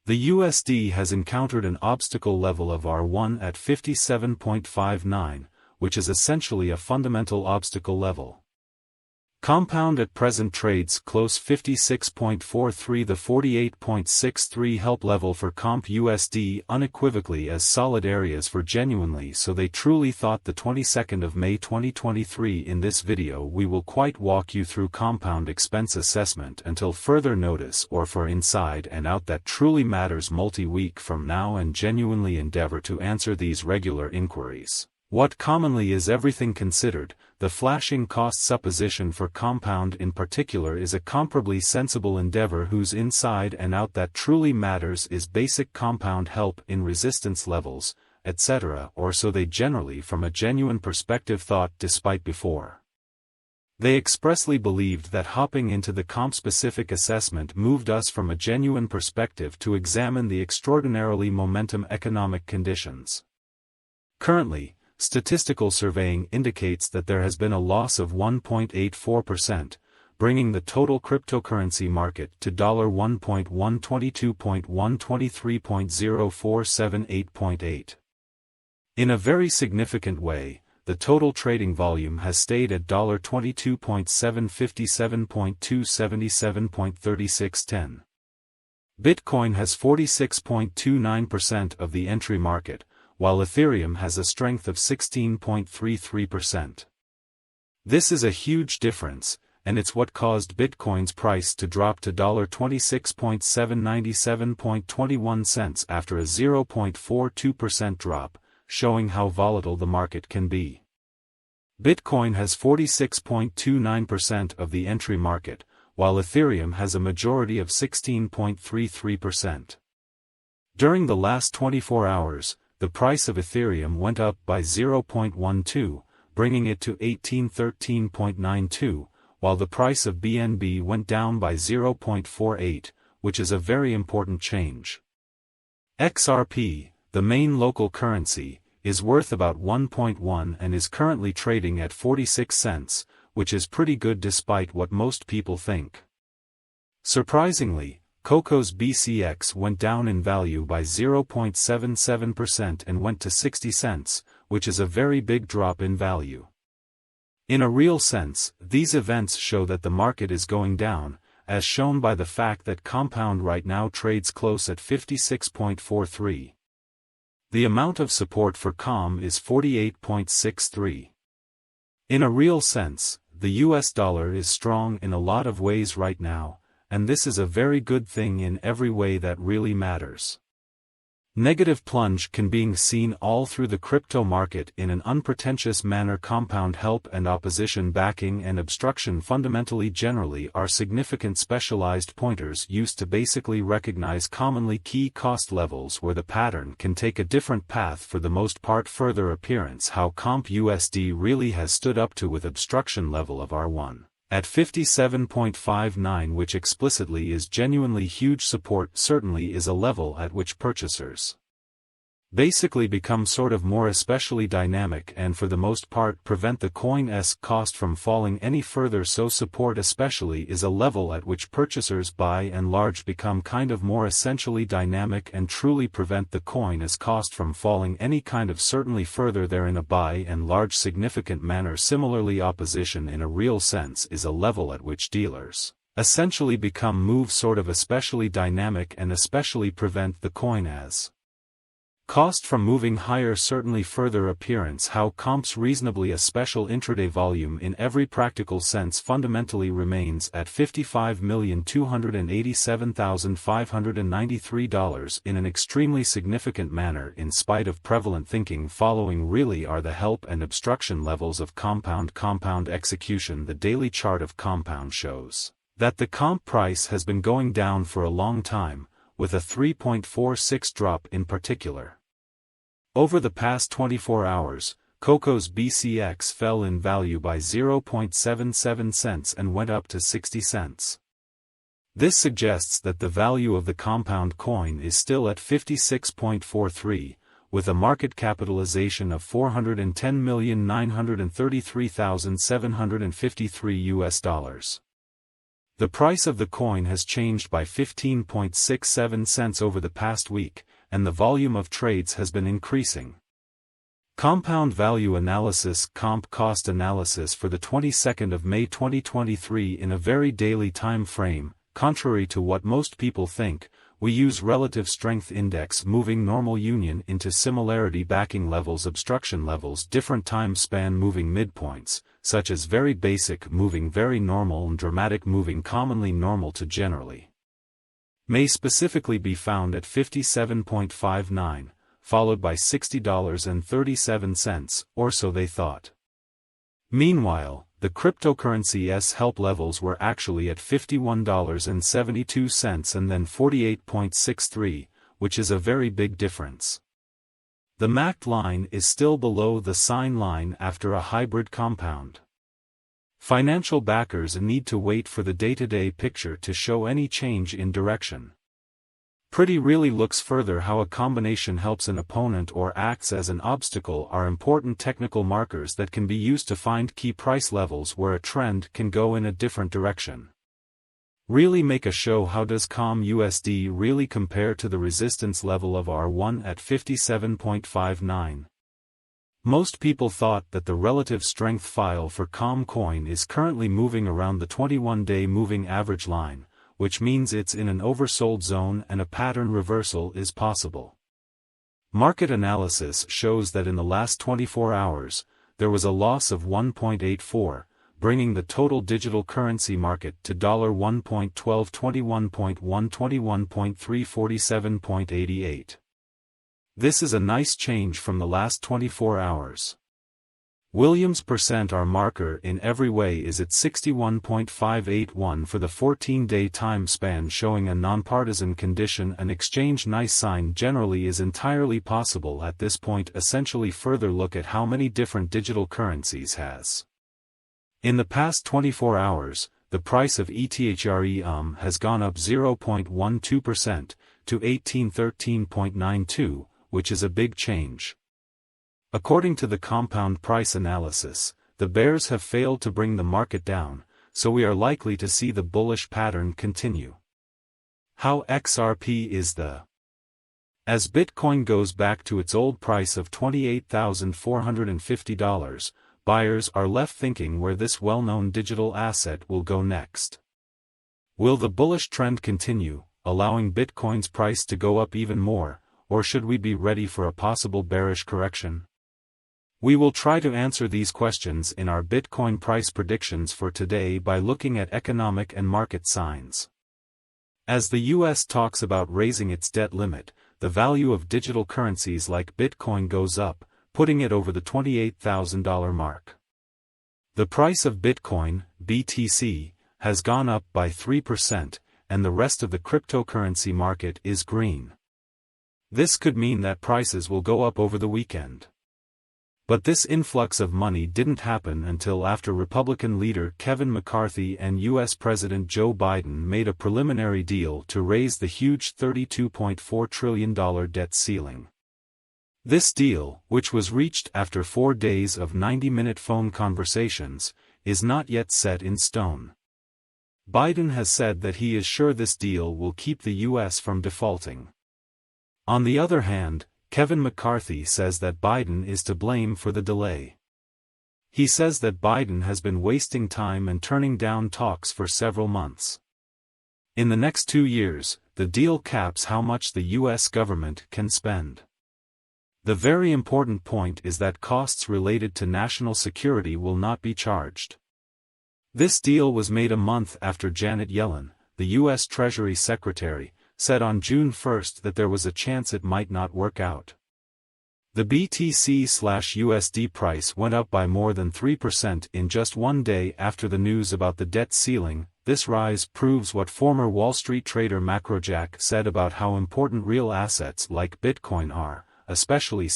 The USD has encountered an obstacle level of R1 at 57.59, which is essentially a fundamental obstacle level. Compound at present trades close 56.43. The 48.63 help level for Comp USD unequivocally as solid areas for genuinely, so they truly thought. The 22nd of May 2023. In this video we will quite walk you through compound expense assessment until further notice, or for inside and out that truly matters multi-week from now, and genuinely endeavor to answer these regular inquiries. What commonly is everything considered, the flashing cost supposition for compound in particular is a comparably sensible endeavor whose inside and out that truly matters is basic compound help in resistance levels, etc., or so they generally from a genuine perspective thought, despite before. They expressly believed that hopping into the comp-specific assessment moved us from a genuine perspective to examine the extraordinarily momentum economic conditions. Currently, statistical surveying indicates that there has been a loss of 1.84%, bringing the total cryptocurrency market to $1.122.123.0478.8. In a very significant way, the total trading volume has stayed at $22.757.277.3610. Bitcoin has 46.29% of the entry market, while Ethereum has a strength of 16.33%. This is a huge difference, and it's what caused Bitcoin's price to drop to $26.797.21 after a 0.42% drop, showing how volatile the market can be. Bitcoin has 46.29% of the entry market, while Ethereum has a majority of 16.33%. During the last 24 hours, the price of Ethereum went up by 0.12, bringing it to 1813.92, while the price of BNB went down by 0.48, which is a very important change. XRP, the main local currency, is worth about 1.1 and is currently trading at 46 cents, which is pretty good despite what most people think. Surprisingly, Coco's BCX went down in value by 0.77% and went to 60 cents, which is a very big drop in value. In a real sense, these events show that the market is going down, as shown by the fact that Compound right now trades close at 56.43. The amount of support for COM is 48.63. In a real sense, the US dollar is strong in a lot of ways right now, and this is a very good thing in every way that really matters. Negative plunge can be seen all through the crypto market in an unpretentious manner. Compound help and opposition backing and obstruction fundamentally generally are significant specialized pointers used to basically recognize commonly key cost levels where the pattern can take a different path for the most part. Further appearance how Comp USD really has stood up to with obstruction level of R1 at 57.59, which explicitly is genuinely huge support, certainly is a level at which purchasers basically become sort of more especially dynamic and for the most part prevent the coin's cost from falling any further. So support especially is a level at which purchasers by and large become kind of more essentially dynamic and truly prevent the coin's cost from falling any kind of certainly further there in a by and large significant manner. Similarly, opposition in a real sense is a level at which dealers essentially become move sort of especially dynamic and especially prevent the coin as cost from moving higher. Certainly further appearance how Comp's reasonably a special intraday volume in every practical sense fundamentally remains at $55,287,593 in an extremely significant manner in spite of prevalent thinking. Following really are the help and obstruction levels of Compound execution. The daily chart of Compound shows that the Comp price has been going down for a long time, with a 3.46 drop in particular. Over the past 24 hours, Coco's BCX fell in value by 0.77 cents and went up to 60 cents. This suggests that the value of the Compound coin is still at 56.43, with a market capitalization of $410,933,753 US dollars. The price of the coin has changed by 15.67 cents over the past week, and the volume of trades has been increasing. Compound value analysis (comp cost analysis) for the 22nd of May 2023 in a very daily time frame. Contrary to what most people think, we use relative strength index moving normal union into similarity backing levels obstruction levels different time span moving midpoints, such as very basic moving very normal and dramatic moving commonly normal to generally. May specifically be found at 57.59, followed by $60.37, or so they thought. Meanwhile, the cryptocurrency's help levels were actually at $51.72 and then 48.63, which is a very big difference. The MACD line is still below the sine line after a hybrid compound. Financial backers need to wait for the day-to-day picture to show any change in direction. Pretty really looks further how a combination helps an opponent or acts as an obstacle are important technical markers that can be used to find key price levels where a trend can go in a different direction. Really make a show how does COM/USD really compare to the resistance level of R1 at 57.59. Most people thought that the relative strength file for COM coin is currently moving around the 21-day moving average line, which means it's in an oversold zone and a pattern reversal is possible. Market analysis shows that in the last 24 hours, there was a loss of 1.84, bringing the total digital currency market to $1.1221.121.347.88. This is a nice change from the last 24 hours. Williams percent our marker in every way is at 61.581 for the 14-day time span showing a nonpartisan condition. An exchange nice sign generally is entirely possible at this point. Essentially further look at how many different digital currencies has. In the past 24 hours, the price of ETHREUM has gone up 0.12% to 1813.92, which is a big change. According to the compound price analysis, the bears have failed to bring the market down, so we are likely to see the bullish pattern continue. How XRP is the? As Bitcoin goes back to its old price of $28,450, buyers are left thinking where this well-known digital asset will go next. Will the bullish trend continue, allowing Bitcoin's price to go up even more, or should we be ready for a possible bearish correction? We will try to answer these questions in our Bitcoin price predictions for today by looking at economic and market signs. As the US talks about raising its debt limit, the value of digital currencies like Bitcoin goes up, putting it over the $28,000 mark. The price of Bitcoin, BTC, has gone up by 3%, and the rest of the cryptocurrency market is green. This could mean that prices will go up over the weekend. But this influx of money didn't happen until after Republican leader Kevin McCarthy and U.S. President Joe Biden made a preliminary deal to raise the huge $32.4 trillion debt ceiling. This deal, which was reached after 4 days of 90-minute phone conversations, is not yet set in stone. Biden has said that he is sure this deal will keep the U.S. from defaulting. On the other hand, Kevin McCarthy says that Biden is to blame for the delay. He says that Biden has been wasting time and turning down talks for several months. In the next 2 years, the deal caps how much the U.S. government can spend. The very important point is that costs related to national security will not be charged. This deal was made a month after Janet Yellen, the U.S. Treasury Secretary, said on June 1 that there was a chance it might not work out. The BTC/USD price went up by more than 3% in just 1 day after the news about the debt ceiling. This rise proves what former Wall Street trader MacroJack said about how important real assets like Bitcoin are, especially since